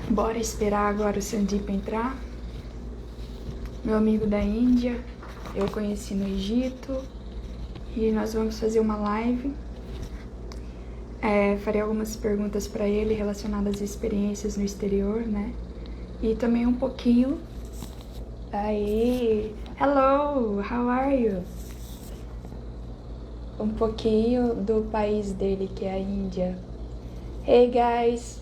Bora esperar agora o Sandeep entrar. Meu amigo da Índia, eu conheci no Egito e nós vamos fazer uma live. Farei algumas perguntas para ele relacionadas às experiências no exterior, né? E também um pouquinho. Aí, hello, how are you? Um pouquinho do país dele, que é a Índia. Hey guys!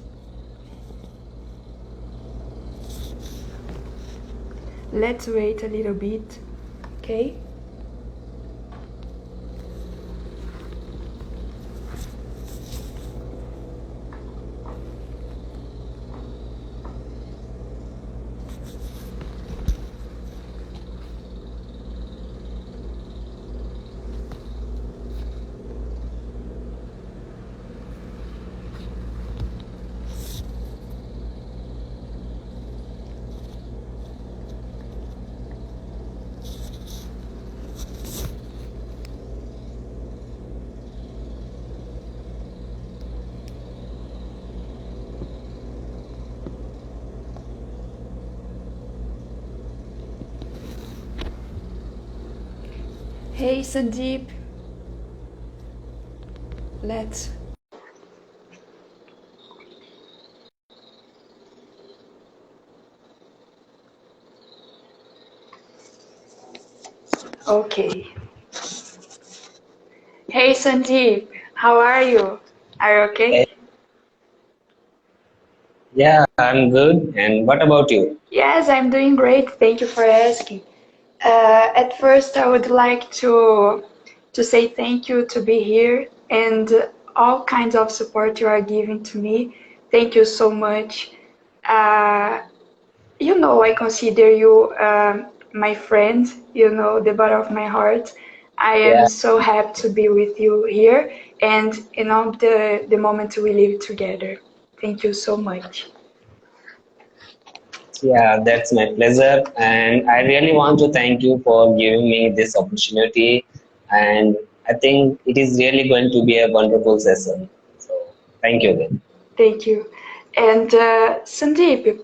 Let's wait a little bit, okay? Hey Sandeep, let's. Okay. Hey Sandeep, how are you? Are you okay? Yeah, I'm good. And what about you? Yes, I'm doing great. Thank you for asking. At first, I would like to say thank you to be here and all kinds of support you are giving to me. Thank you so much. Uh, I consider you my friend. The bottom of my heart. I am Yeah, so happy to be with you here and in all the moments we live together. Thank you so much. yeah, that's my pleasure. And I really want to thank you for giving me this opportunity. And I think it is really going to be a wonderful session. So thank you again. Thank you. And Sandeep,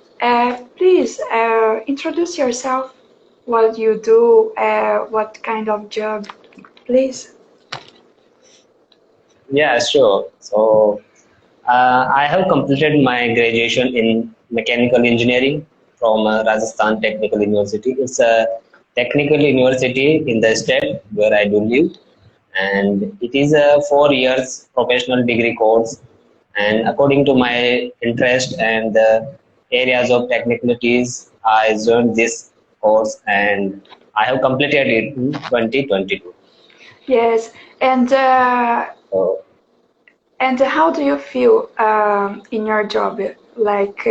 please introduce yourself, what you do, what kind of job, please. Yeah, sure. So I have completed my graduation in mechanical engineering from Rajasthan Technical University. It's a technical university in the state where I do live, and it is a 4 years professional degree course. And according to my interest and the areas of technicalities, I joined this course, and I have completed it in 2022. Yes, and uh, So, and how do you feel in your job? Like,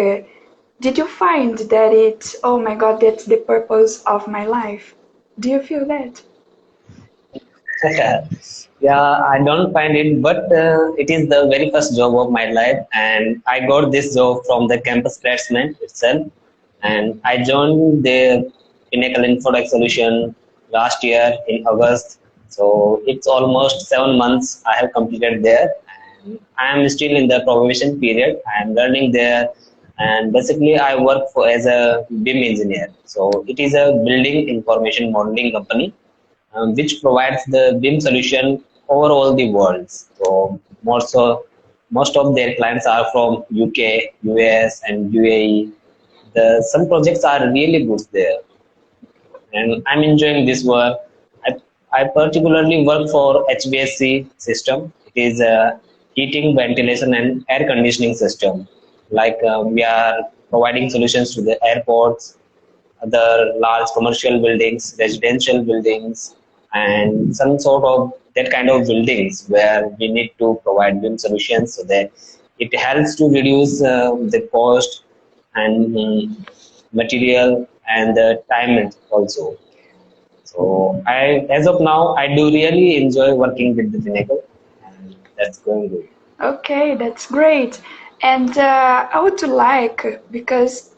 did you find that it's, oh my God, that's the purpose of my life? Do you feel that? yeah, I don't find it, but it is the very first job of my life, and I got this job from the campus placement itself, and I joined the Pinnacle Infotech Solution last year in August. So it's almost 7 months I have completed there, and I am still in the probation period. I am learning there, and basically I work for as a BIM engineer. So it is a building information modeling company which provides the BIM solution over all the world. So most of their clients are from UK, US, and UAE. Some projects are really good there, and I'm enjoying this work. I, I particularly work for HVAC system. It is a heating, ventilation, and air conditioning system. Like we are providing solutions to the airports, other large commercial buildings, residential buildings, and some sort of that kind of buildings where we need to provide BIM solutions so that it helps to reduce the cost and material and the time also. So as of now, I do really enjoy working with the Pinnacle, and that's going good. Okay, that's great. And I would like, because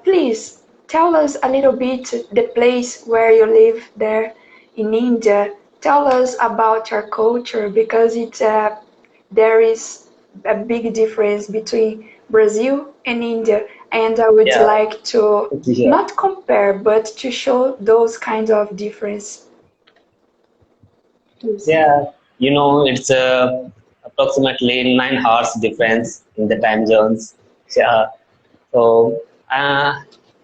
please tell us a little bit the place where you live there in India. Tell us about your culture, because there is a big difference between Brazil and India, and I would Yeah, like to yeah, not compare, but to show those kinds of difference. yeah. It's approximately 9 hours difference in the time zones. Yeah. So,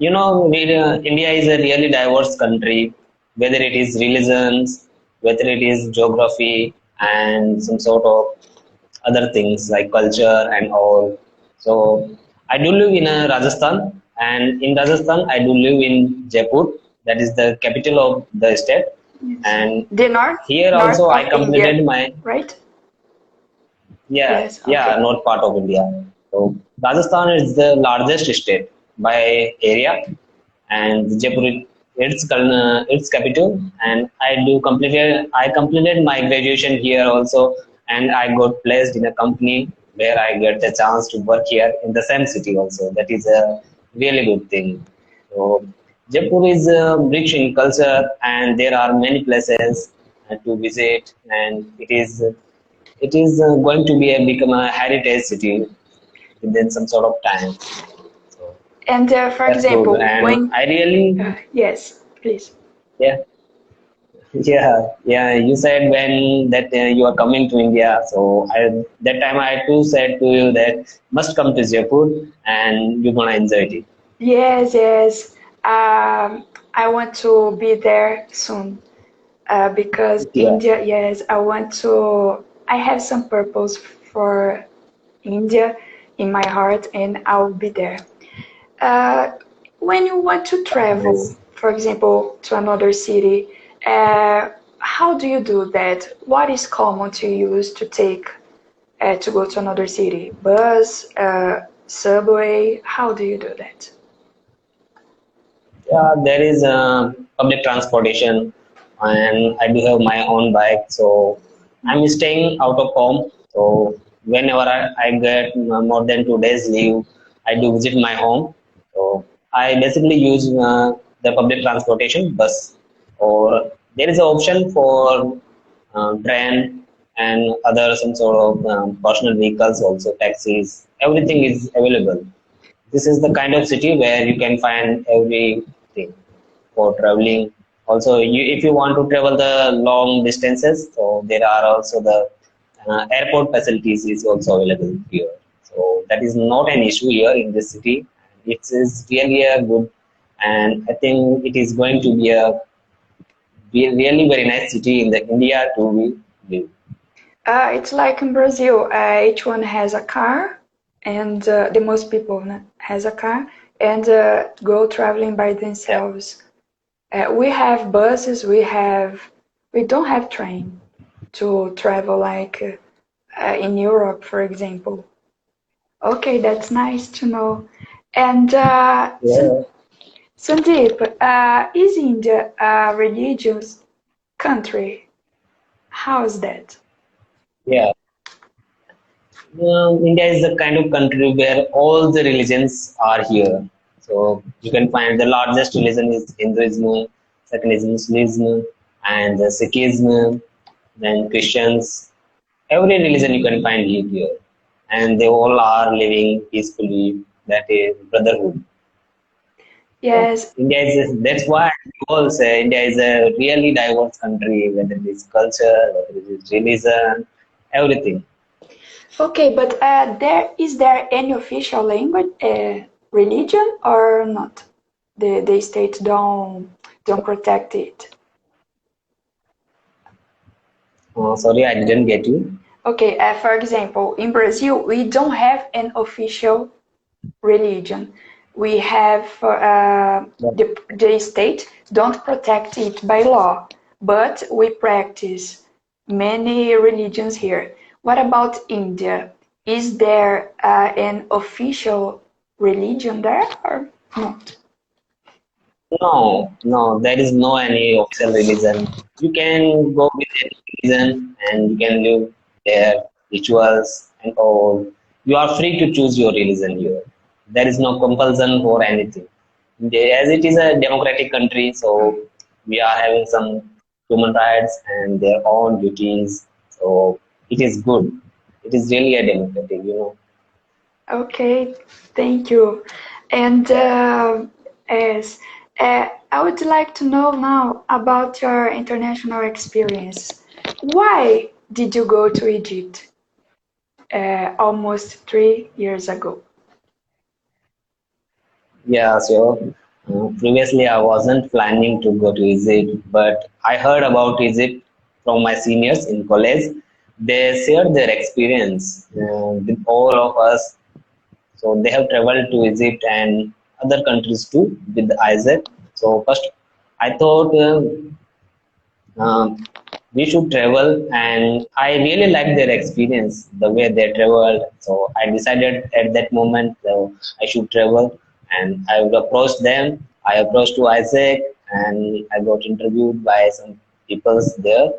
India is a really diverse country, whether it is religions, whether it is geography, and some sort of other things like culture and all. So, I do live in Rajasthan, and in Rajasthan, I do live in Jaipur, that is the capital of the state. Yes. And The here north also, of I India, completed my right? yeah, Yes. yeah, Okay. north part of India. So Rajasthan is the largest state by area, and Jaipur its capital. And I completed my graduation here also, and I got placed in a company where I get the chance to work here in the same city also. That is a really good thing. So Jaipur is rich in culture, and there are many places to visit, and it is going to become a heritage city within some sort of time. So And for that's good. example, And when I really, yes, please. yeah, yeah, yeah. You said when that you are coming to India, so that time I too said to you that must come to Jaipur and you're gonna enjoy it. Yes, yes. I want to be there soon because Yeah, India, yes, I want to. I have some purpose for India in my heart, and I'll be there. Uh, when you want to travel, nice. for example, to another city, how do you do that? What is common to use to take to go to another city? Bus, subway? How do you do that? Yeah, there is public transportation, and I do have my own bike. So I'm staying out of home. So whenever I get more than 2 days leave, I do visit my home. So I basically use the public transportation, bus, or there is an option for train and other some sort of personal vehicles, also taxis. Everything is available. This is the kind of city where you can find everything for traveling. Also, if you want to travel the long distances, so there are also the airport facilities is also available here. So that is not an issue here in this city. It is really a good, and I think it is going to be a really very nice city in the India to live. It's like in Brazil. Each one has a car, and the most people has a car and go traveling by Yeah, themselves. We have buses. We don't have train to travel like in Europe, for example. Okay, that's nice to know. And yeah, Sandeep, is India a religious country? How is that? yeah. India is the kind of country where all the religions are here. So you can find the largest religion is Hinduism, second is Muslim, and the Sikhism, then Christians. Every religion you can find here, and they all are living peacefully. That is brotherhood. So Yes. that's why people say India is a really diverse country, whether it is culture, whether it is religion, everything. Okay, but there any official language, religion or not? The state don't protect it. Sorry, I didn't get you. Okay, for example, in Brazil, we don't have an official religion. We have the state don't protect it by law, but we practice many religions here. What about India? Is there an official religion there or not? No, no, there is no any official religion. You can go with any religion and you can live their rituals and all. You are free to choose your religion here. There is no compulsion for anything. As it is a democratic country, so we are having some human rights and their own duties. So it is good. It is really a democratic. Okay, thank you. And as I would like to know now about your international experience. Why did you go to Egypt almost 3 years ago? Yeah, so previously I wasn't planning to go to Egypt, but I heard about Egypt from my seniors in college. They shared their experience with all of us. So they have traveled to Egypt and other countries too with Isaac. So first, I thought we should travel, and I really liked their experience, the way they traveled. So I decided at that moment I should travel, and I would approach them. I approached to Isaac, and I got interviewed by some people there,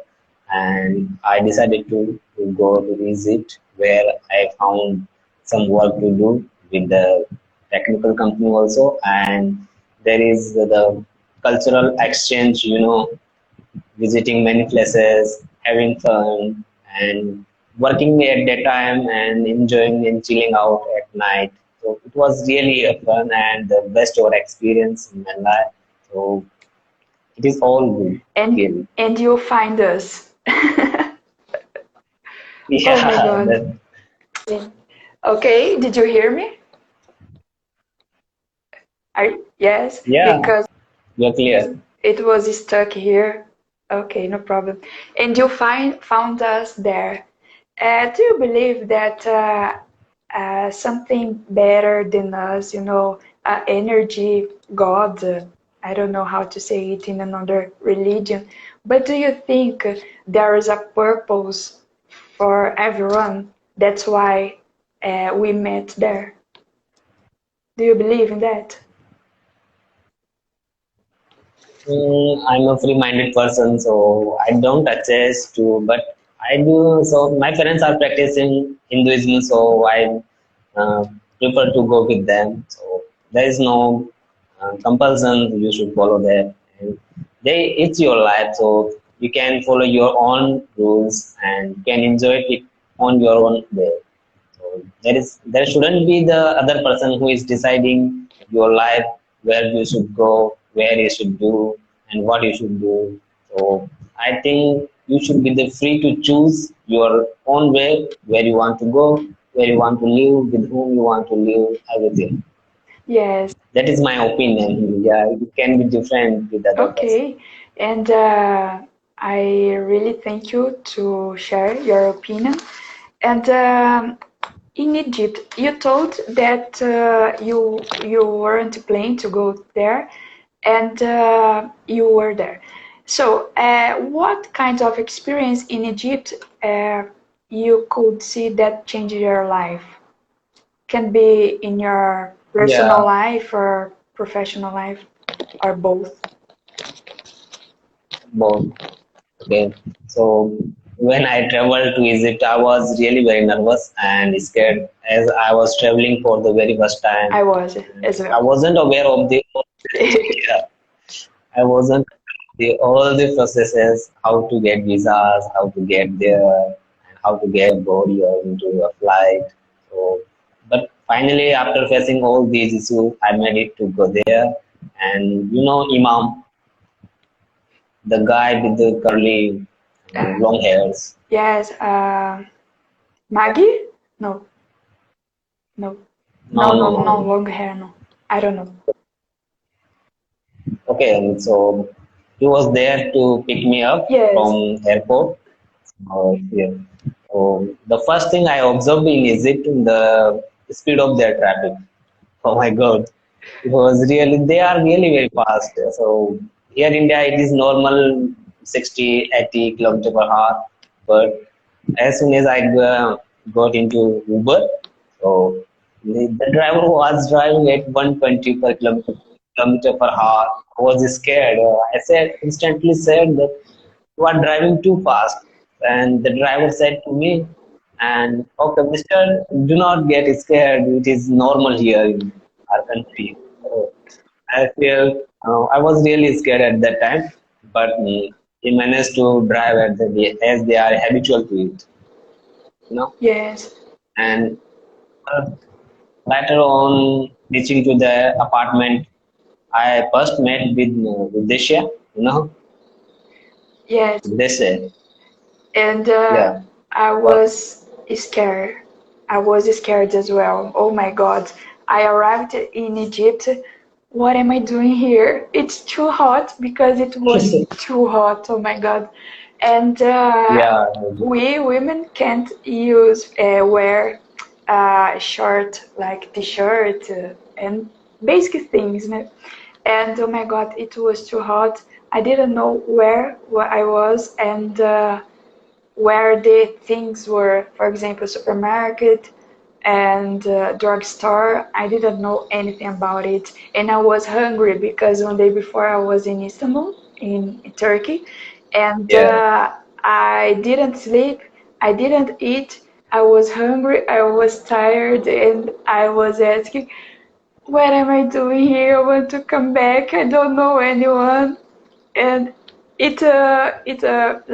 and I decided to go to Egypt, where I found some work to do with the technical company also. And there is the cultural exchange, visiting many places, having fun, and working at that time and enjoying and chilling out at night. So it was really a fun and the best ever experience in my life. So it is all good, And really. and you find us. Oh my Yeah, God. Okay, did you hear me? Yes, yeah, because you're clear. it was stuck here. Okay, no problem. And you found us there. Do you believe that something better than us, energy, God, I don't know how to say it in another religion, but do you think there is a purpose for everyone? That's why we met there. Do you believe in that? I'm a free-minded person, so I don't attach to, but I do. So my parents are practicing Hinduism, so I prefer to go with them. So there is no compulsion you should follow that. And it's your life, so you can follow your own rules and can enjoy it on your own way. So there shouldn't be the other person who is deciding your life, where you should go, where you should do, and what you should do. So I think you should be the free to choose your own way, where you want to go, where you want to live, with whom you want to live, everything. Yes. That is my opinion. Yeah, it can be different with other person. Okay. And I really thank you to share your opinion. And in Egypt, you told that you weren't planning to go there, and you were there. So, what kind of experience in Egypt you could see that changed your life? Can be in your personal Yeah, life or professional life, or both. both. Okay, so when I traveled to Egypt, I was really very nervous and scared as I was traveling for the very first time. I was as I well. wasn't aware of the yeah, I wasn't the all the processes, how to get visas, how to get there, and how to get body or into a flight. So, but finally, after facing all these issues, I made it to go there. And Imam, the guy with the curly Uh, long hairs. yes, Maggie? No, no, No, no, no, no. long hair, no. I don't know. Okay, and so he was there to pick me up Yes, from airport. Yeah. So the first thing I observed in Egypt, the speed of their traffic. Oh my God, it was really they are really very fast. So here in India it is normal 60, 80 kilometer per hour, but as soon as I got into Uber, so the driver was driving at 120 per kilometer per hour. I was scared. I said instantly said that you are driving too fast, and the driver said to me, and okay, Mister, do not get scared. It is normal here in our country. So I feel I was really scared at that time, but he managed to drive at as they are habitual to it, you know. yes, And Later on, reaching to the apartment, I first met with Desha, you know, Yes, Desha. and Yeah. I Well, was scared. I was scared as well. Oh my God. I arrived in Egypt. What am I doing here? It's too hot because it was too hot. Oh my God. And yeah, we women can't use wear short like t-shirt and basic things. No? And oh my God, it was too hot. I didn't know where I was and where the things were. For example, supermarket and drugstore. I didn't know anything about it, and I was hungry because one day before I was in Istanbul, in Turkey, and yeah. I didn't sleep. I didn't eat. I was hungry. I was tired, and I was asking, "What am I doing here? I want to come back. I don't know anyone." And it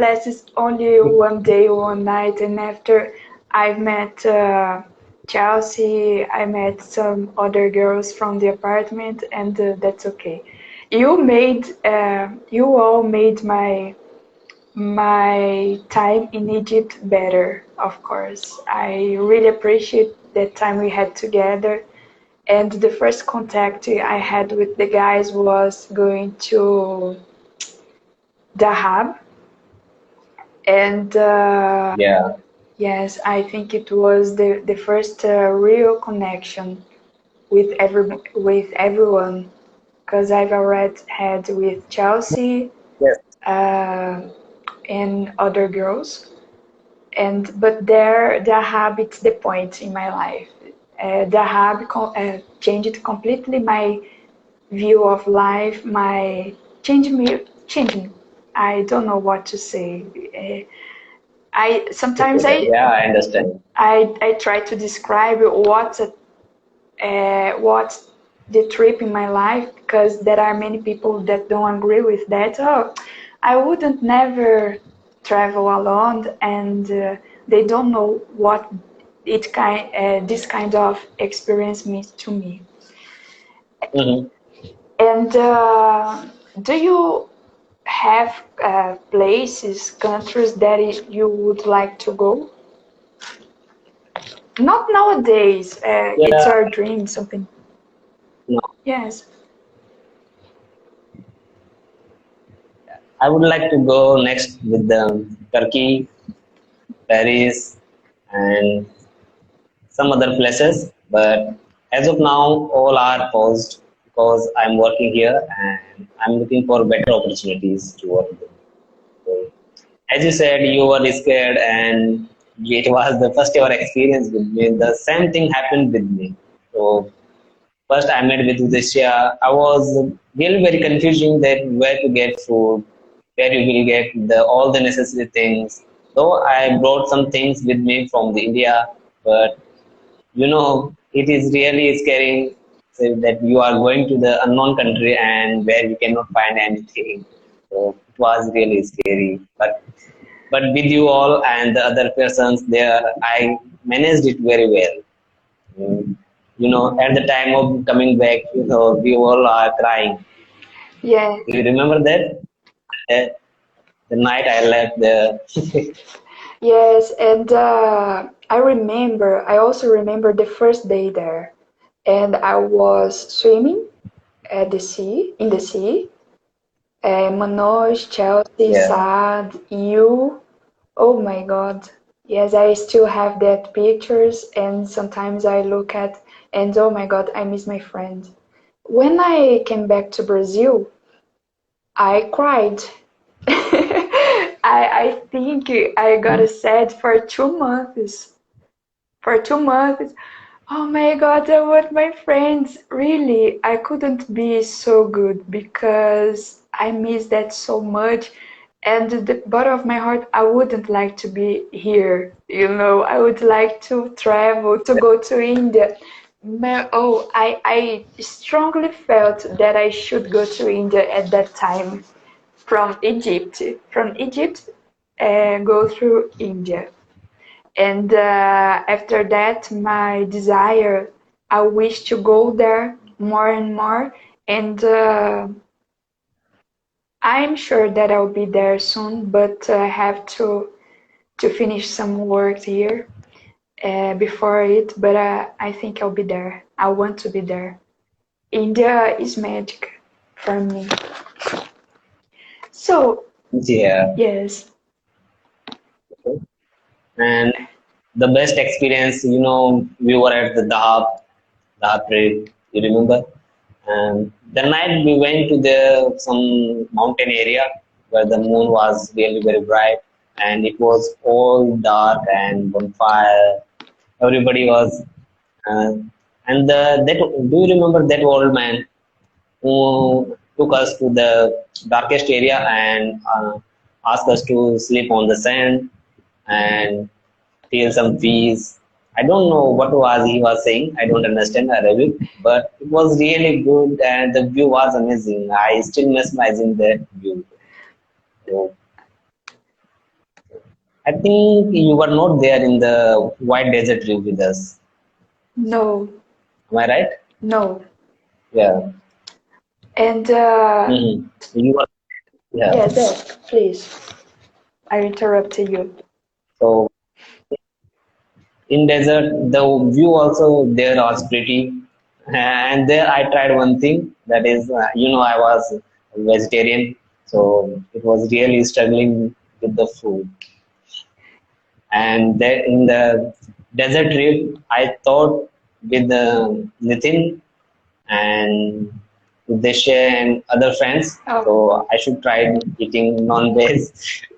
lasts only one day, one night, and after I met Chelsea, I met some other girls from the apartment, and that's okay. You all made my time in Egypt better, of course. I really appreciate that time we had together. And the first contact I had with the guys was going to Dahab, and Yeah. yes, I think it was the first real connection with everyone because I've already had with Chelsea Yes. uh, and other girls, and but there Dahab it's the point in my life. Dahab changed completely my view of life. My changed me. I don't know what to say. I sometimes Yeah, I understand. I try to describe what's the trip in my life because there are many people that don't agree with that. Oh, I wouldn't never travel alone, and they don't know what this kind of experience means to me. Hmm. And do you have places, countries that you would like to go? Not nowadays. It's Yeah. our dream, something. No, Yes. I would like to go next with the Turkey, Paris, and some other places. But as of now, all are paused because I'm working here and I'm looking for better opportunities to work. So, as you said, you were scared and it was the first ever experience with me. The same thing happened with me. So first I met with Udeshya. I was really very confusing that where to get food, where you will get all the necessary things. Though I brought some things with me from the India, but it is really scary that you are going to the unknown country and where you cannot find anything. So it was really scary. But with you all and the other persons there, I managed it very well. Mm, at the time of coming back, we all are crying. Yes. Do you remember that? Uh, the night I left the. Yes, and I also remember the first day there, and I was swimming at the sea, in the sea. Manoj, Chelsea, Yeah. Saad, you. Oh my God. Yes, I still have that pictures, and sometimes I look at, and oh my God, I miss my friend. When I came back to Brazil, I cried. I think I got sad for 2 months. For 2 months. Oh my God, I want my friends. Really, I couldn't be so good because I miss that so much. And the bottom of my heart, I wouldn't like to be here. I would like to travel, to go to India. I strongly felt that I should go to India at that time from Egypt. From Egypt, go through India. And after that, my desire I wish to go there more and more, and I'm sure that I'll be there soon, but I have to finish some work here before it. But I think I'll be there. I want to be there. India is magic for me. So Yeah. yes, And the best experience, we were at the Dahab trip, you remember? And the night we went to the some mountain area where the moon was really very bright, and it was all dark and bonfire. Everybody was, uh, and that, do you remember that old man who took us to the darkest area and asked us to sleep on the sand and steal some fees. I don't know what was he was saying. I don't understand Arabic, but it was really good and the view was amazing. I still mesmerizing that view. So I think you were not there in the white desert trip with us. no, Am I right? no, Yeah. and You were, yeah. yes, please. I interrupted you. So in desert, the view also there was pretty. And there I tried one thing that is, I was a vegetarian, so it was really struggling with the food. And then in the desert trip, I thought with Nitin and Deshe and other friends, Oh, so I should try eating non-veg.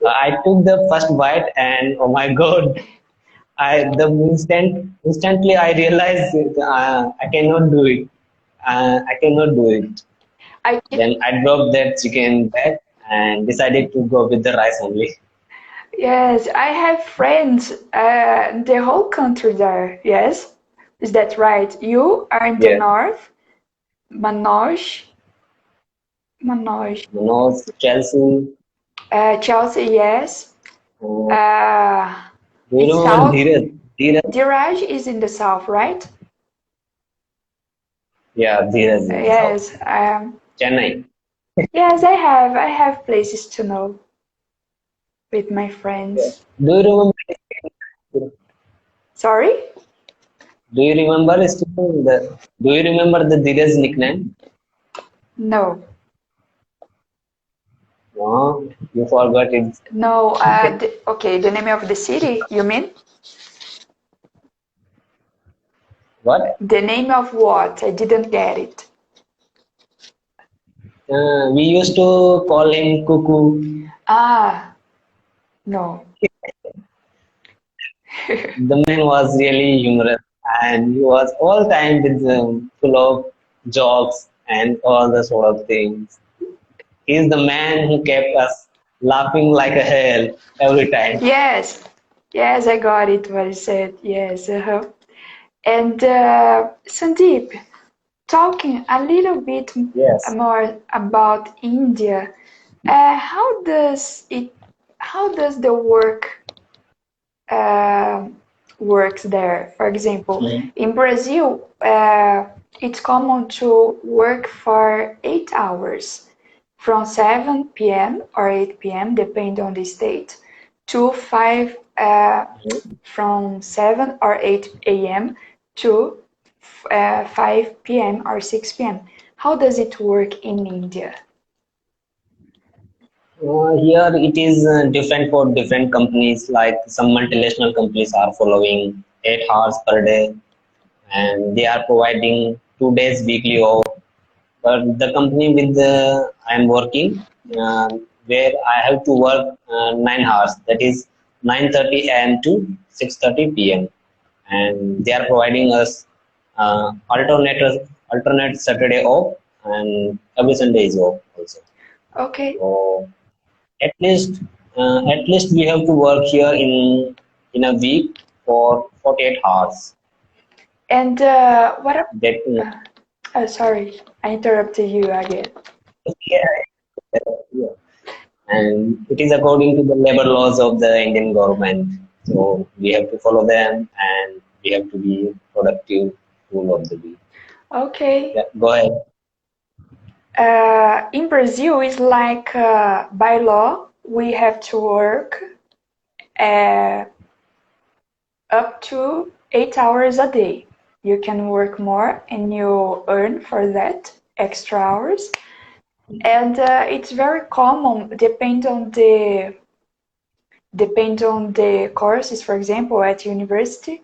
I took the first bite, and oh my god, instantly I realized I cannot do it. I cannot do it. I did. Then I dropped that chicken back and decided to go with the rice only. Yes, I have friends. The whole country there. Yes, is that right? You are in the Yeah, north, Manoj, Manoj, Manoj, Chelsea. Chelsea. Yes. Uh, Uh, do you in remember south, Dheeraj? Dheeraj? Diraj is in the south, right? Yeah, Dheeraj in the south. Yes. Chennai. Yes, I have places to know with my Yeah. friends. Do you remember? Sorry? Do you remember still the? Do you remember the Dheeraj nickname? No. No, you forgot it. No. Okay, the name of the city, you mean? What? The name of what? I didn't get it. We used to call him Cuckoo. Ah, no. The man was really humorous and he was all time with full of jokes and all the sort of things. He's the man who kept us laughing like a hell every time. Yes. Yes, I got it what you said. Yes. And Sandeep, talking a little bit Yes. more about India, how does it, how does the uh, works there? For example, Mhm. in Brazil, it's common to work for 8 hours from 7 p.m. or 8 p.m., depending on the state, to 5 from 7 or 8 a.m. to 5 p.m. or 6 p.m. How does it work in India? Here it is different for different companies. Like some multinational companies are following 8 hours per day, and they are providing 2 days weekly off. But the company with the I'm working, uh, where I have to work 9 hours, that is 9:30 a.m. to 6:30 p.m. and they are providing us alternate Saturday off and every Sunday is off also. Okay. So at least we have to work here in a week for 48 hours. And what? That Sorry, I interrupted you again. yeah, yeah. And it is according to the labor laws of the Indian government. So we have to follow them and we have to be productive rule of the week. Okay. Yeah, go ahead. In Brazil, it's like by law, we have to work uh, up to 8 hours a day. You can work more and you earn for that extra hours. And it's very common, depend on the courses. For example, at university,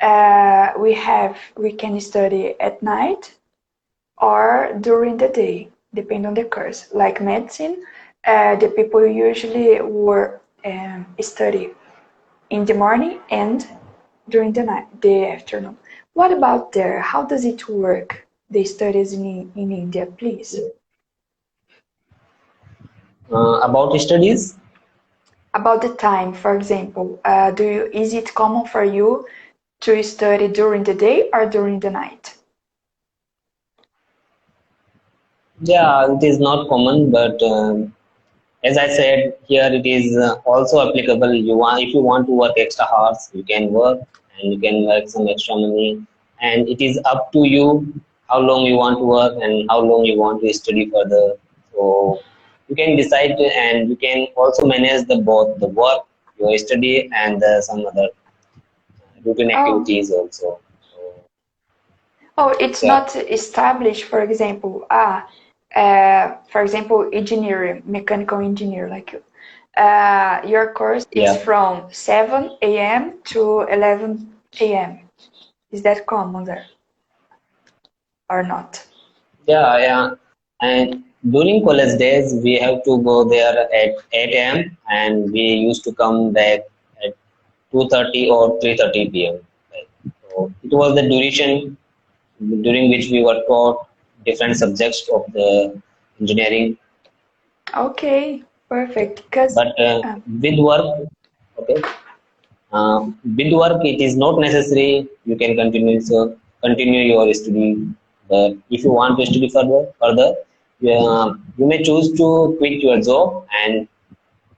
we can study at night or during the day, depend on the course. Like medicine, the people usually work study in the morning and during the night, the afternoon. What about there? How does it work? The studies in India, please. About studies, About the time, for example, is it common for you to study during the day or during the night? yeah, it is not common, but as I said, here it is also applicable. If you want to work extra hours, you can work and you can work some extra money. And it is up to you how long you want to work and how long you want to study further. So you can decide and you can also manage the both the work, your study, and some other routine Oh, activities also. So oh, it's yeah, not established, for example, engineering, mechanical engineer, like you. Your course is yeah, from 7 a.m. to 11 a.m. Is that common there or not? yeah. And during college days, we have to go there at 8 a.m. and we used to come back at 2:30 or 3:30 p.m. Right? So it was the duration during which we were taught different subjects of the engineering. Okay, perfect. Because But with work, okay, with work it is not necessary. You can continue your study. But if you want to study further, you may choose to quit your job and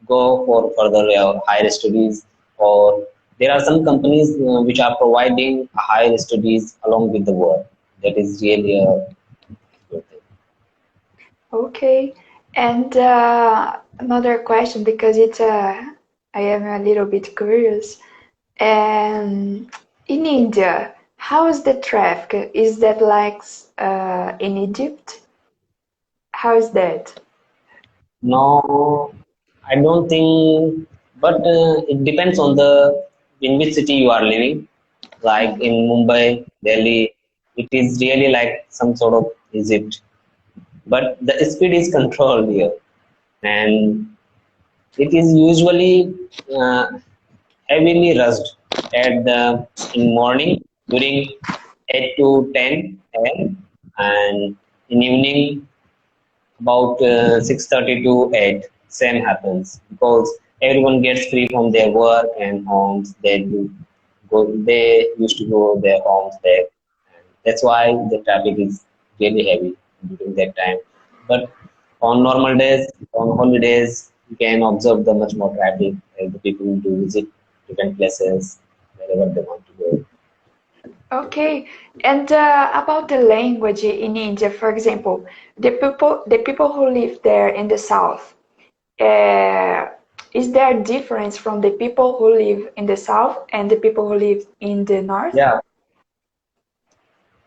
go for further higher studies, or there are some companies which are providing higher studies along with the work. That is really a good thing. okay, and another question because I am a little bit curious. In India, how is the traffic? Is that like in Egypt? How is that? No, I don't think, but it depends on the in which city you are living. Like Yeah. in Mumbai, Delhi, it is really like some sort of Egypt, but the speed is controlled here, and it is usually uh, heavily rushed at the in morning during 8 to 10 a.m. and in evening about 6:30 to 8. Same happens because everyone gets free from their work and homes. They used to go their homes back. And that's why the traffic is really heavy during that time. But on normal days, on holidays, you can observe the much more traffic as the people do visit different places wherever they want to go. Okay. And about the language in India, for example, the people who live there in the south, uh, is there a difference from the people who live in the south and the people who live in the north? Yeah,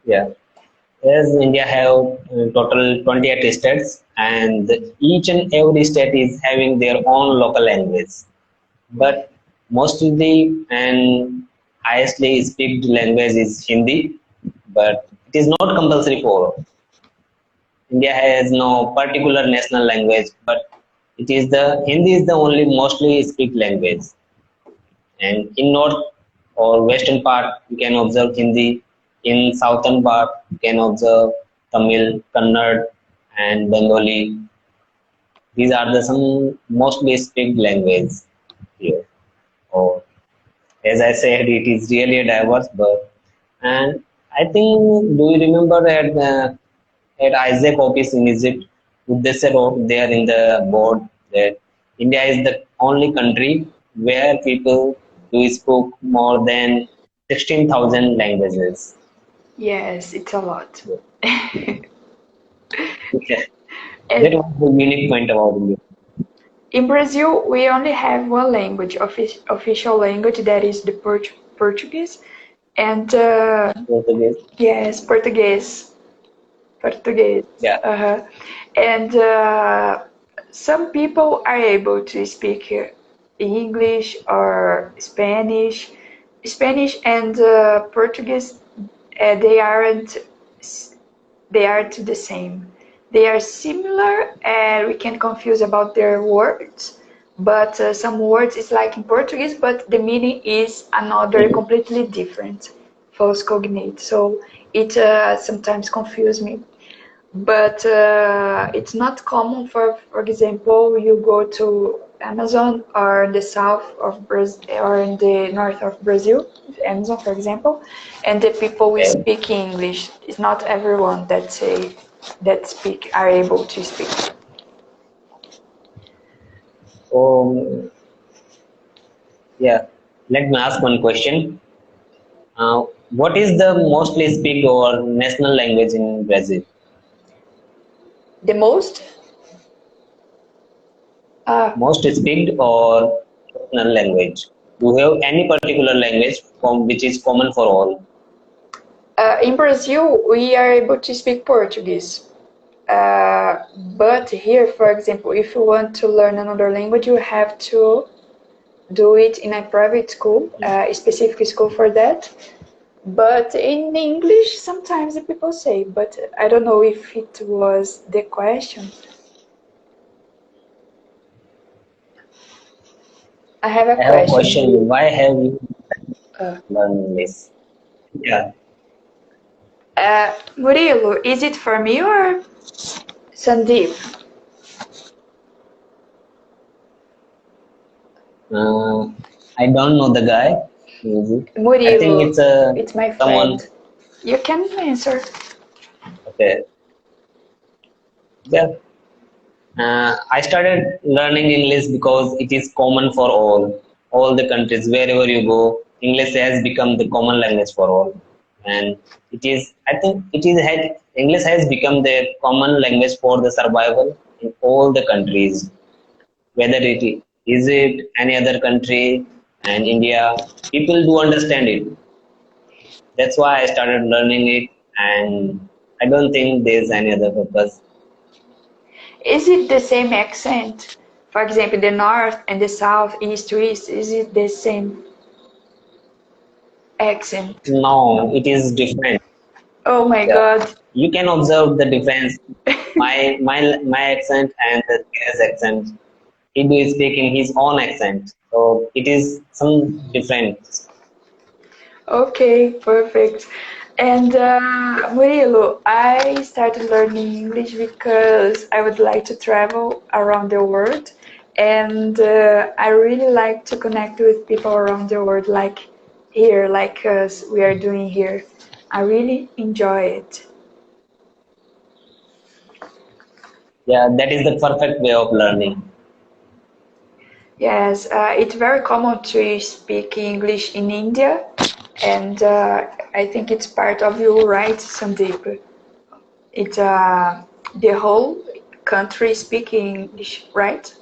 yeah. Yes, India have total 28 states, and each and every state is having their own local language. But mostly and highestly speaked language is Hindi, but it is not compulsory for all. India has no particular national language, but it is the Hindi is the only mostly speak language. And in north or western part, you can observe Hindi. In southern part, you can observe Tamil, Kannada, and Bengali. These are the some mostly speak language here. Or as I said, it is really a diverse bird. And I think, do you remember at Isaac office in Egypt, they said out there in the board that India is the only country where people do speak more than 16,000 languages. Yes, it's a lot. Yeah. That And was the unique point about India. in Brazil, we only have one language, official language, that is the Portuguese. And Portuguese. yes, Portuguese. Portuguese. Yeah. Uh-huh. And some people are able to speak English or Spanish. Spanish and Portuguese, they aren't they aren't the same. They are similar and we can confuse about their words, but some words is like in Portuguese, but the meaning is another Mhm. completely different, false cognate. So it sometimes confuse me. But it's not common for example, you go to Amazon or in the south of Brazil or in the north of Brazil, Amazon for example, and the people will Okay. speak English. It's not everyone that speak are able to speak. So yeah, let me ask one question. What is the mostly speak or national language in Brazil? The most uh, Most speak or national language? Do you have any particular language from which is common for all? in Brazil we are able to speak Portuguese. But here, for example, if you want to learn another language, you have to do it in a private school, a specific school for that. But in English, sometimes the people say, but I don't know if it was the question. I have a I have a question, question. Murilo. Why have you Uh, learned this? Yeah. Murilo, is it for me or Sandeep? Uh, I don't know the guy. Is it? I think Murilo, it's a it's my someone. friend. You can answer. Okay. Yeah. I started learning English because it is common for all the countries. Wherever you go, English has become the common language for all, and it is. I think it is had English has become the common language for the survival in all the countries. Whether it is it any other country and India, people do understand it. That's why I started learning it, and I don't think there's any other purpose. Is it the same accent? For example, the north and the south, east, west, is it the same accent? No, it is different. Oh my Yeah, God. you can observe the difference. My accent and the guy's accent. He is speaking his own accent, so it is some difference. Okay, perfect. And Murilo, I started learning English because I would like to travel around the world, and I really like to connect with people around the world, like here, like us, we are doing here. I really enjoy it. Yeah, that is the perfect way of learning. Yes, it's very common to speak English in India, and I think it's part of your right, Sandeep. It's the whole country speaking English, right?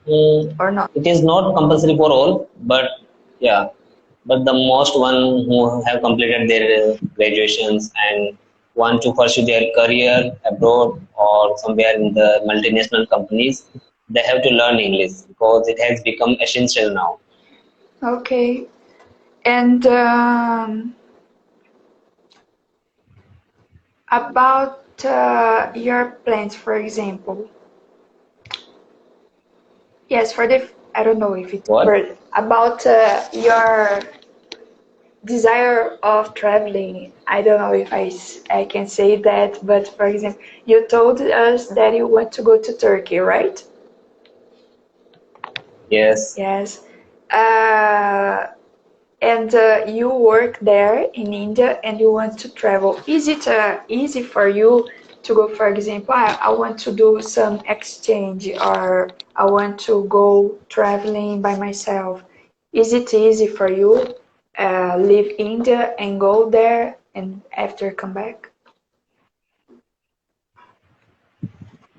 Mm, Or not? it is not compulsory for all, but yeah, but the most one who have completed their graduations and want to pursue their career abroad or somewhere in the multinational companies, they have to learn English because it has become essential now. Okay. And about your plans, for example. Yes, for the I don't know if it's What? for about your desire of traveling. I don't know if I can say that, but for example, you told us that you want to go to Turkey, right? Yes. Yes. Uh, and you work there in India and you want to travel. Is it easy for you to go, for example, I want to do some exchange or I want to go traveling by myself? Is it easy for you? leave India and go there and after come back?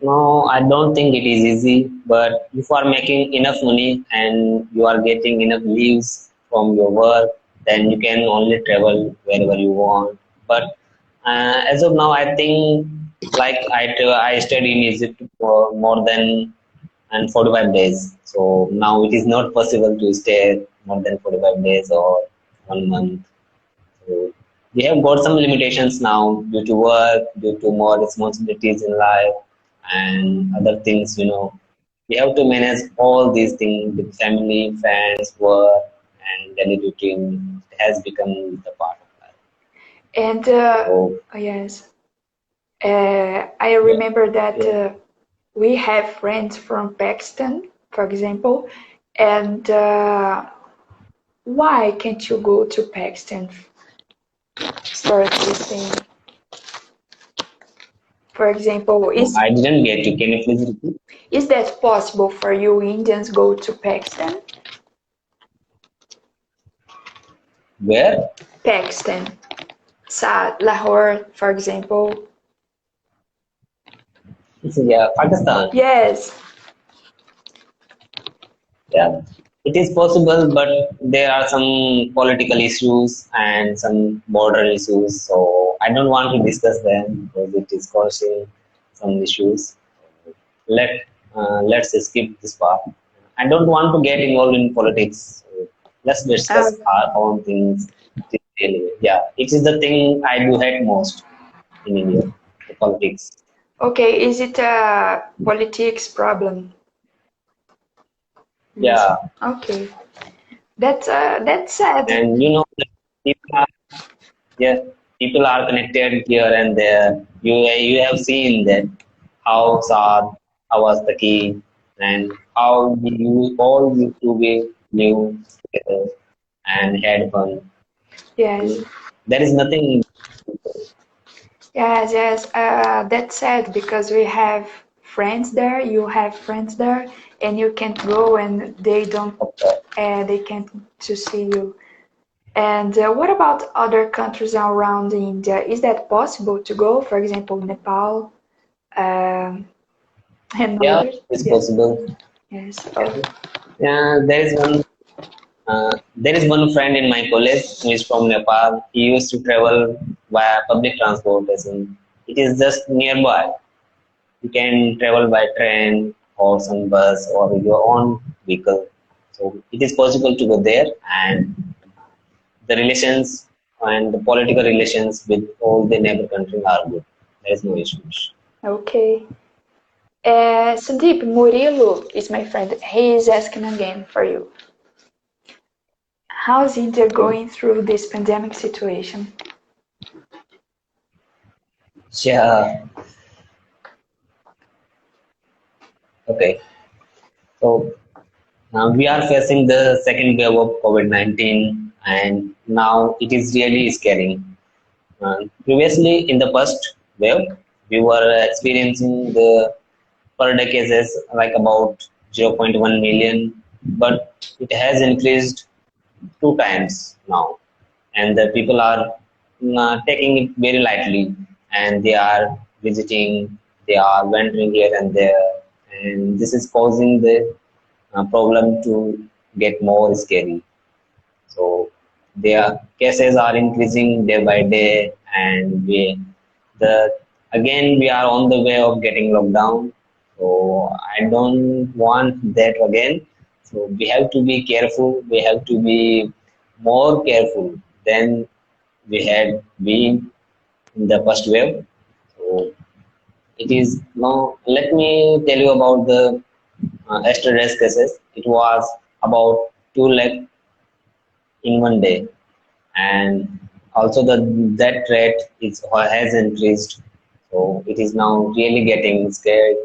No, I don't think it is easy, but if you are making enough money and you are getting enough leaves from your work, then you can only travel wherever you want. But as of now, I think like I stayed in Egypt for more than and 45 days. So now it is not possible to stay more than 45 days or 1 month. So we have got some limitations now due to work, due to more responsibilities in life and other things, We have to manage all these things with family, friends, work, and daily routine. It has become the part of life. And So, yes, I yeah, remember that yeah. we have friends from Pakistan, for example, and why can't you go to Pakistan for this thing? For example, No, I didn't get you. Can you please repeat? is that possible for you Indians go to Pakistan? Where? Pakistan, Lahore, for example. Yeah, Pakistan. Yes. Yeah, it is possible, but there are some political issues and some border issues. So I don't want to discuss them because it is causing some issues. Let let's skip this part. I don't want to get involved in politics. So let's Uh, discuss our own things. Yeah, it is the thing I do hate most in India, the politics. okay, is it a politics problem? Yes. Yeah, Okay. That's sad. and the people are yeah, people are connected here and there. You have seen that how Saad, how was the key, and how we all used to be new together and had fun. Yes. There is nothing. Yes, yes. That's sad because we have friends there. You have friends there, and you can't go, and they don't. They can't to see you. And what about other countries around India? Is that possible to go? For example, Nepal, and Yeah, others? it's Yes. possible. Yes. Oh, Yeah, there is one friend in my college who is from Nepal. He used to travel via public transportation. It is just nearby. You can travel by train or some bus or your own vehicle. So it is possible to go there, and the relations and the political relations with all the neighbor countries are good. There is no issues. okay. Sandeep, Murilo is my friend. He is asking again for you. How's India going through this pandemic situation? Yeah. Okay. So now we are facing the second wave of COVID-19, and now it is really scary. Previously, in the first wave, we were experiencing the per day cases like about zero point 0.1 million, but it has increased 2 times now, and the people are taking it very lightly, and they are visiting, they are wandering here and there, and this is causing the problem to get more scary. So their cases are increasing day by day, and the again we are on the way of getting locked down. So I don't want that again. So we have to be careful. We have to be more careful than we had been in the first wave. So it is now. Let me tell you about the yesterday's cases. It was about 2 lakh in 1 day, and also the that rate is has increased, so it is now really getting scared.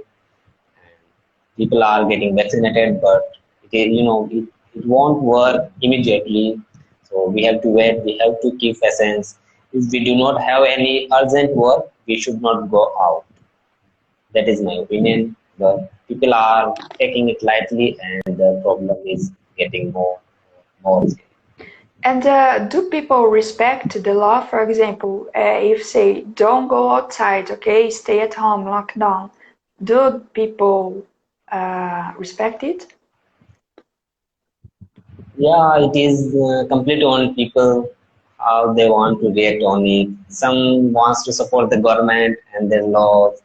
People are getting vaccinated, but it won't work immediately, so we have to wait, we have to keep patience. If we do not have any urgent work, we should not go out. That is my opinion, but people are taking it lightly, and the problem is getting more scary. And do people respect the law? For example, if say don't go outside, okay, stay at home, lockdown. Do people respect it? Yeah, it is completely on people how they want to react on it. Some wants to support the government and their laws,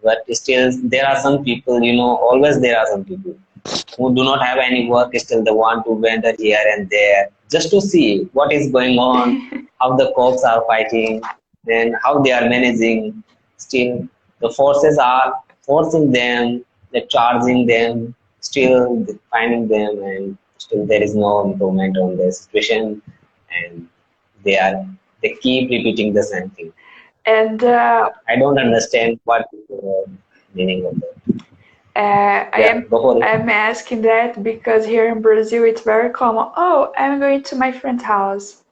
but still there are some people, always there are some people who do not have any work. Still, they want to wander here and there just to see what is going on, how the cops are fighting, and how they are managing. Still, the forces are forcing them, they're charging them, still finding them, and still there is no improvement on the situation, and they are they keep repeating the same thing. And I don't understand what is the meaning of that. I Yeah, am go for it. I'm asking that because here in Brazil it's very common. Oh, I'm going to my friend's house,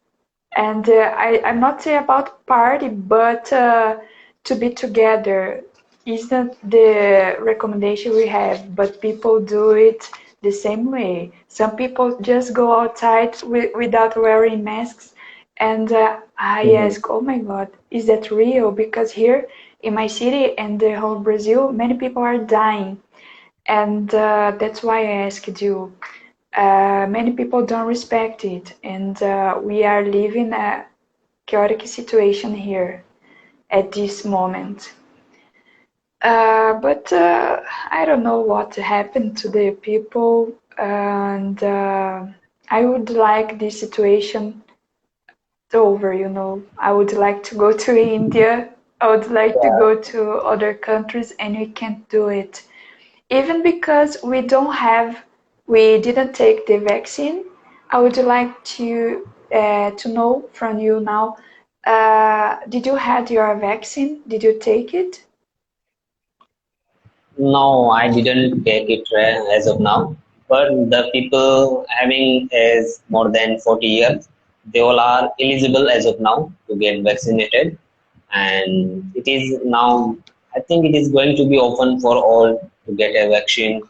and I'm not saying about party, but to be together isn't the recommendation we have, but people do it the same way. Some people just go outside without wearing masks, and I Mhm. ask, oh my God, is that real? Because here in my city and the whole Brazil, many people are dying, and that's why I asked you. Many people don't respect it, and we are living a chaotic situation here at this moment. But I don't know what happened to the people, and I would like this situation over, you know. I would like to go to India, I would like to go to other countries, and we can't do it. Even because we didn't take the vaccine, I would like to know from you now. Did you had your vaccine? Did you take it? No, I didn't take it as of now. But the people having as more than 40 years, they all are eligible as of now to get vaccinated. And it is now, I think it is going to be open for all to get a vaccine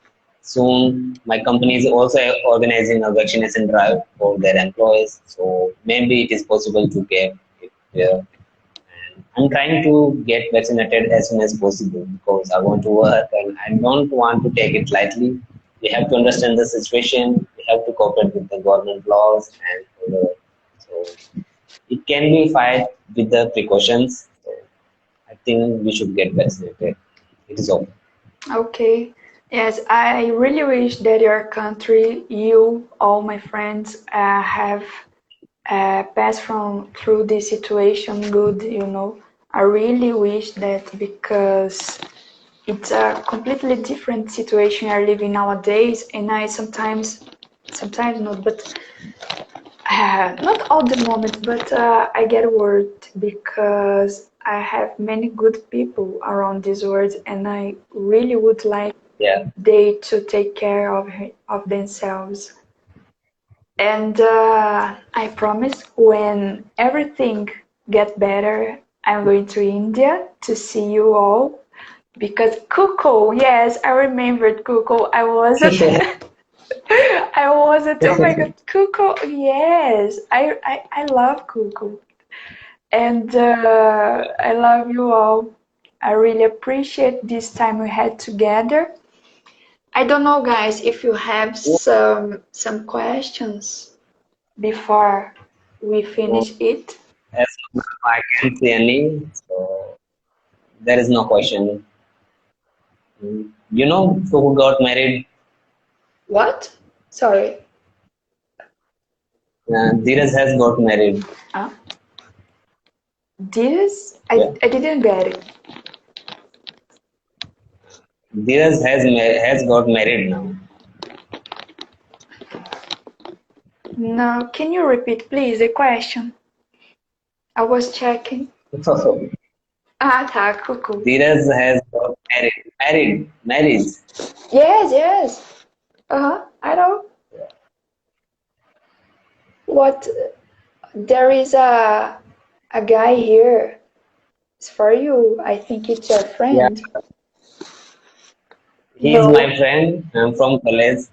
soon. My company is also organizing a vaccination drive for their employees. So maybe it is possible to get it there. I'm trying to get vaccinated as soon as possible because I want to work and I don't want to take it lightly. We have to understand the situation. We have to cooperate with the government laws and all that. So it can be fight with the precautions. So I think we should get vaccinated. It is all. Okay. Yes, I really wish that your country, you, all my friends, have passed from through this situation good, you know. I really wish that because it's a completely different situation we are living nowadays, and I sometimes not, but not all the moment, but I get worried because I have many good people around this world, and I really would like Yeah. they to take care of themselves. And I promise when everything get better, I'm going to India to see you all because Kuko, yes, I remembered Kuko. I wasn't. I wasn't. Oh my God, Kuko. Yes, I love Kuko, and I love you all. I really appreciate this time we had together. I don't know, guys, if you have some questions before we So finish it. as of now, I can't see any. So there is no question. You know who got married? What? Sorry. Dheeraj has got married. Huh? This? Yeah. I didn't get it. Dheeraj has got married now. No, can you repeat, please, the question? I was checking. Ah, tá, Cuckoo. Dheeraj has got married. Yes, yes. Uh-huh, I know. What? There is a guy here. It's for you. I think it's your Yeah, friend. he is No. my friend. I'm from college.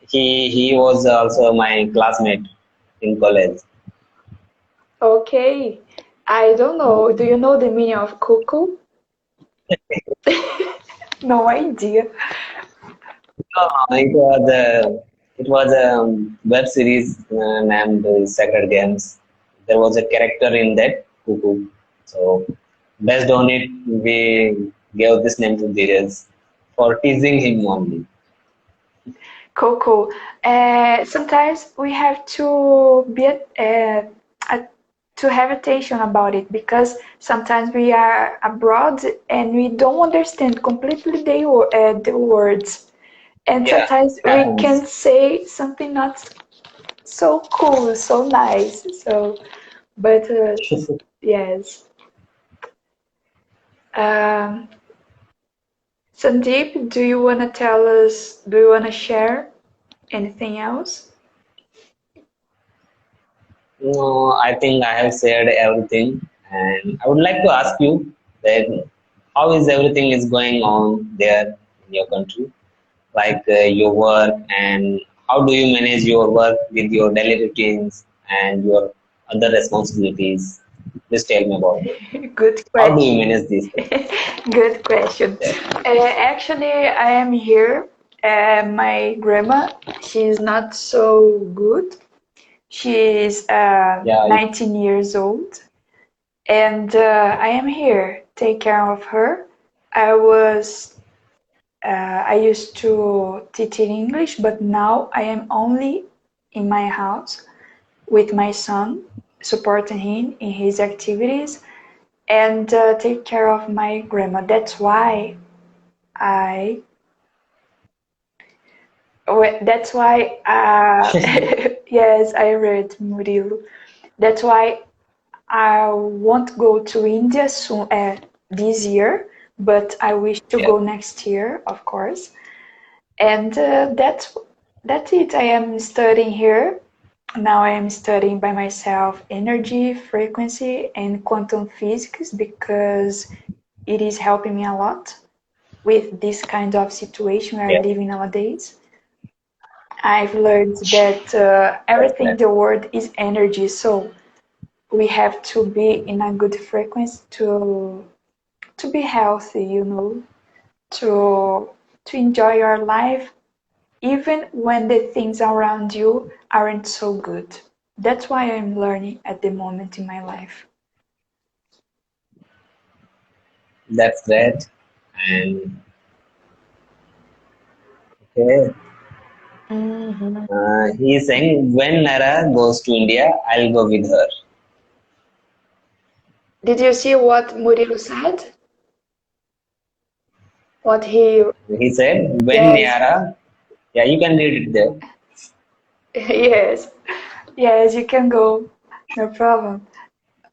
He was also my classmate in college. Okay. I don't know. Do you know the meaning of cuckoo? No idea. It was a web series named Sacred Games. There was a character in that Cuckoo. So based on it, we gave this name to Dheeraj for teasing him only. Cool, cool. Sometimes we have to be uh, to have attention about it because sometimes we are abroad and we don't understand completely the words, and Yeah, sometimes we happens. can say something not so cool, so nice. So, but yes. Um, Sandeep, do you want to tell us? Do you want to share anything else? No, I think I have said everything, and I would like to ask you that how is everything is going on there in your country, like your work, and how do you manage your work with your daily routines and your other responsibilities? Please tell me about it. Good How do you question. manage this? Good question. Yeah, Actually, I am here. My grandma, she's not so good. She's yeah, 19 years old, and I am here take care of her. I was I used to teach in English, but now I am only in my house with my son, supporting him in his activities and take care of my grandma. That's why I. That's why. Yes, I read Murilo. That's why I won't go to India soon this year, but I wish to yeah, go next year, of course. And that's it. I am studying here. Now I am studying by myself energy, frequency, and quantum physics because it is helping me a lot with this kind of situation we are yeah. living nowadays. I've learned that That's everything right. in the world is energy, so we have to be in a good frequency to be healthy, to to enjoy your life even when the things around you aren't so good. That's why I'm learning at the moment in my life. That's great. And okay, Hmm. he is saying when Nara goes to India, I'll go with her. Did you see what Murilo said? What he, He said when yes, Niara, yeah, you can read it there. yes, yes, you can go, no problem.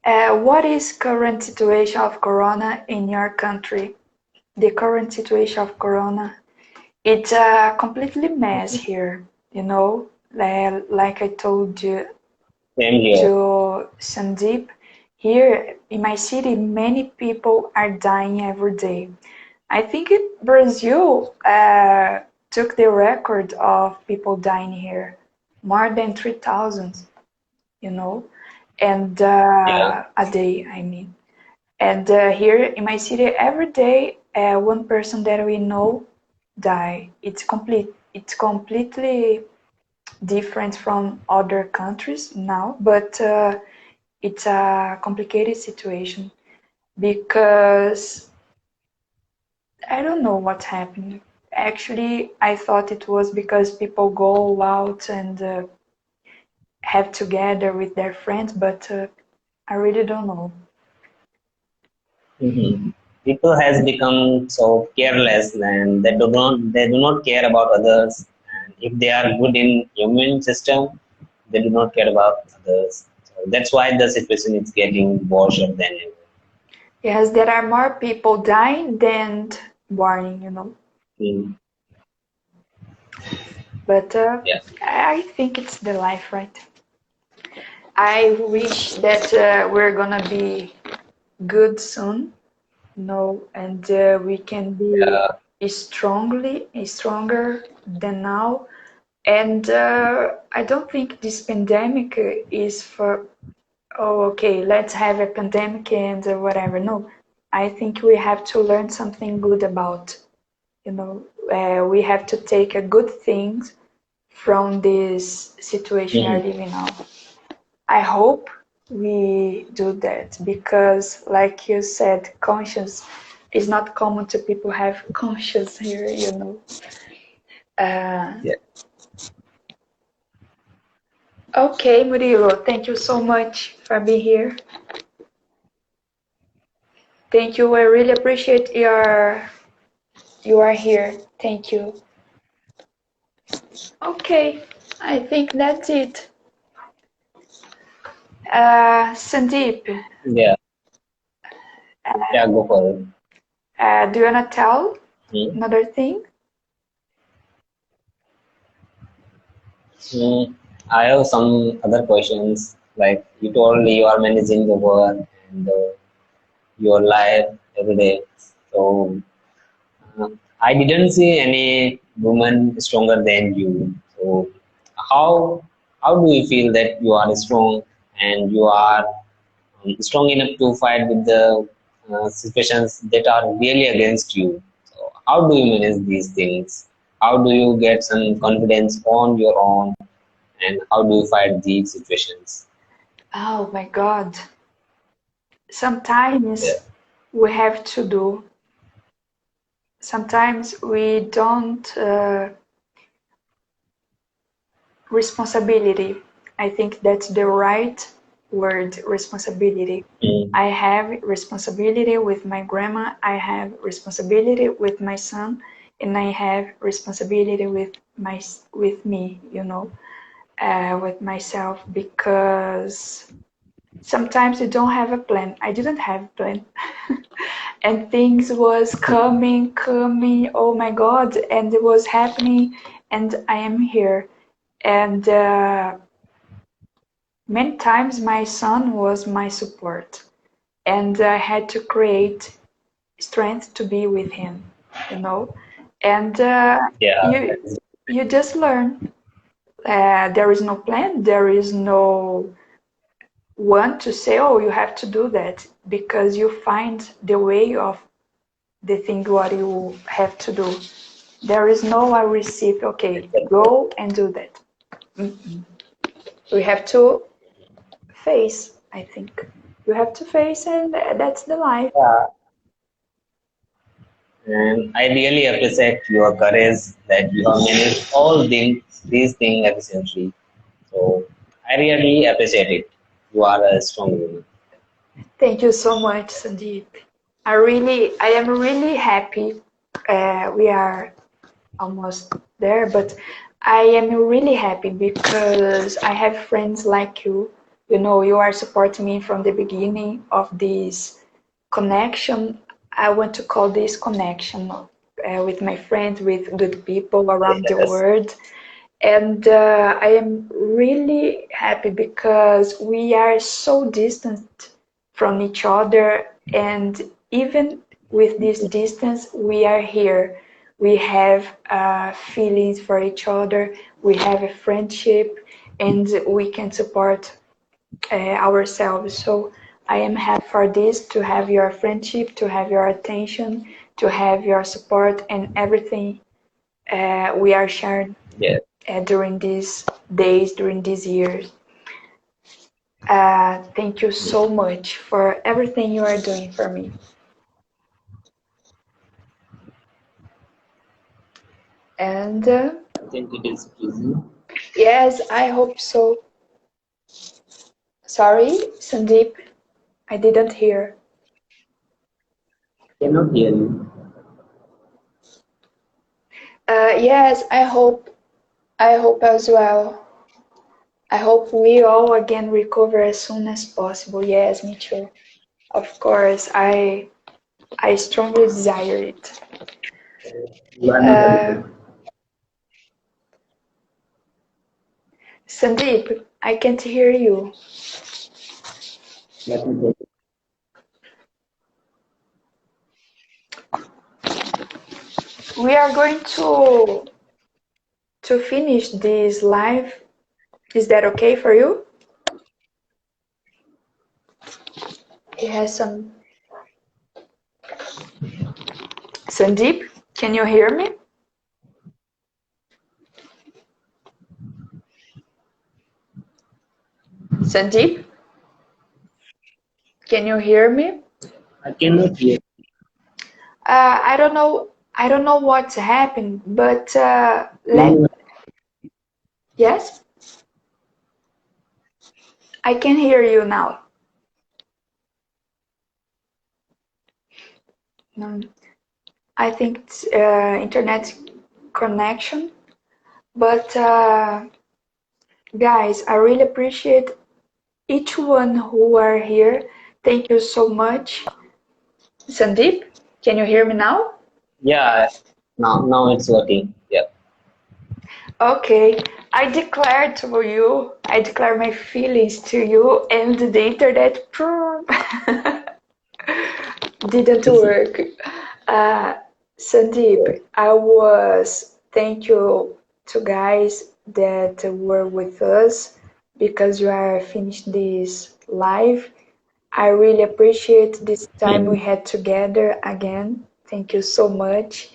What is current situation of Corona in your country? The current situation of Corona, it's a completely mess here, like I told you Same here. to Sandeep. Here in my city, many people are dying every day. I think Brazil took the record of people dying here, more than 3,000, you know, and Yeah. a day, I mean. And here in my city, every day, one person that we know die. It's completely different from other countries now, but it's a complicated situation because I don't know what's happening. Actually, I thought it was because people go out and have together with their friends, but I really don't know. Mhm. People has become so careless and they do not care about others. And if they are good in immune system, they do not care about others. So that's why the situation is getting worse than ever. Yes, there are more people dying than born. Mm. But Yeah. I think it's the life, right? I wish that we're gonna be good soon, and we can be Yeah. stronger than now. And I don't think this pandemic is oh, okay, let's have a pandemic and whatever. No, I think we have to learn something good about, we have to take a good things from this situation we are Mhm. living now. I hope we do that because, like you said, conscience is not common to people have conscience here. Uh, Yeah. okay, Murilo, thank you so much for being here. Thank you. I really appreciate you are here. Thank you. Okay, I think that's it. Sandeep, Yeah. Yeah. Go for it. do you wanna tell Hmm. another thing? Hmm. I have some other questions. Like you told me, you are managing the work and your life every day. So I didn't see any woman stronger than you. So how how do you feel that you are strong and you are strong enough to fight with the situations that are really against you? So how do you manage these things? How do you get some confidence on your own, and how do you fight these situations? Oh my God. Yeah. Sometimes we have to do. Sometimes we don't. Responsibility. I think that's the right word, responsibility. Mm, I have responsibility with my grandma, I have responsibility with my son, and I have responsibility with me, with myself because sometimes you don't have a plan. I didn't have a plan. And things was coming, oh my God, and it was happening, and I am here. And many times my son was my support, and I had to create strength to be with him, you know. And yeah. you just learn. There is no plan. There is no one to say, "Oh, you have to do that," because you find the way of the thing what you have to do. There is no I receive. Okay, go and do that. Mm-mm. We have to face. I think you have to face, and that's the life. Yeah. And I really appreciate your courage that you have managed all these things efficiently. So I really appreciate it. You are a strong woman. Thank you so much, Sandeep. I am really happy. We are almost there, but I am really happy because I have friends like you. You are supporting me from the beginning of this connection. I want to call this connection with my friends, with good people around the Yes. world. And I am really happy because we are so distant from each other. And even with this distance, we are here. We have feelings for each other, we have a friendship, and we can support ourselves. So I am happy for this to have your friendship, to have your attention, to have your support, and everything we are sharing Yes. during these days, during these years. Thank you so much for everything you are doing for me. And I think it is easy. yes, I hope so. Sorry, Sandeep, I didn't hear. Cannot hear you. Yes, I hope. I hope as well. I hope we all again recover as soon as possible. Yes, me too. Of course, I strongly desire it. You are not Uh, audible. Sandeep, I can't hear you. Let me take We are going to finish this live. Is that okay for you? He has some. Sandeep, can you hear me? Sandeep, can you hear me? I cannot hear. I don't know. I don't know what's happened, but You. yes, I can hear you now. No, I think it's internet connection, but guys, I really appreciate each one who are here. Thank you so much. Sandeep, can you hear me now? Yeah, now it's working. Yeah. Okay, I declare my feelings to you, and the internet didn't work. Uh, Sandeep, thank you to guys that were with us because you are finished this live. I really appreciate this time we Mhm. had together again. Thank you so much.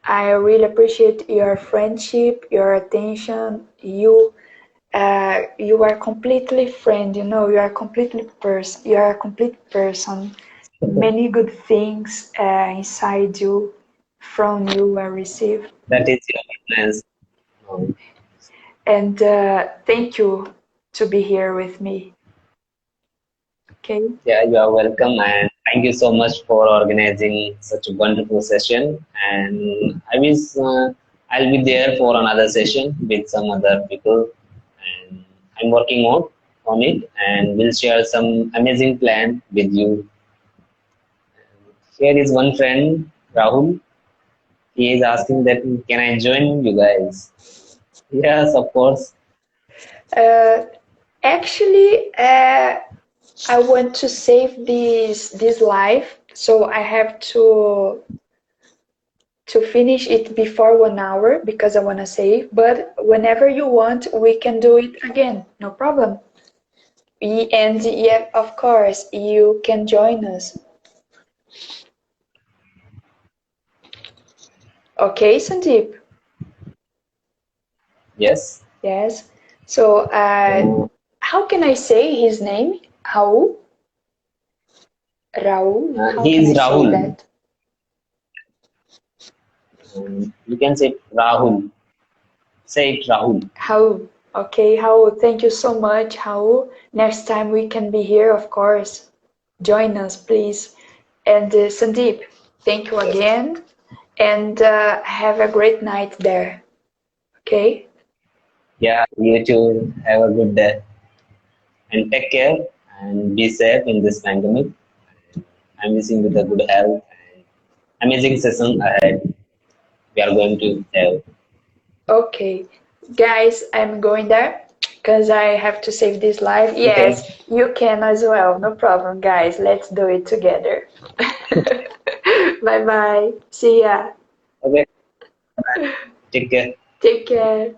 I really appreciate your friendship, your attention. You are completely friend. You know, you are completely person. You are a complete person. Many good things inside you, from you, I receive. That is your plans. Um, And thank you to be here with me. Okay. yeah, you are welcome, and thank you so much for organizing such a wonderful session. And I wish I'll be there for another session with some other people, and I'm working on it, and we'll share some amazing plan with you. Here is one friend, Rahul. He is asking that can I join you guys? Yes, of course. Uh, Actually, I want to save this live, so I have to finish it before 1 hour because I want to save. But whenever you want, we can do it again. No problem. And yeah, of course, you can join us. Okay, Sandeep? Yes. Yes. So, Uh, how can I say his name? Raul? Raul? How he can I is say Rahul. that? You can say Rahul. Say it Rahul. Raul. Okay, Raul, thank you so much, Raul. Next time we can be here, of course. Join us, please. And Sandeep, thank you again. And have a great night there. Okay? Yeah, you too. Have a good day and take care and be safe in this pandemic. I'm wishing you the good health and amazing session ahead. We are going to have. Okay. Guys, I'm going there because I have to save this live. Okay. Yes, you can as well. No problem, guys. Let's do it together. Bye bye. See ya. Okay. Take care. Take care.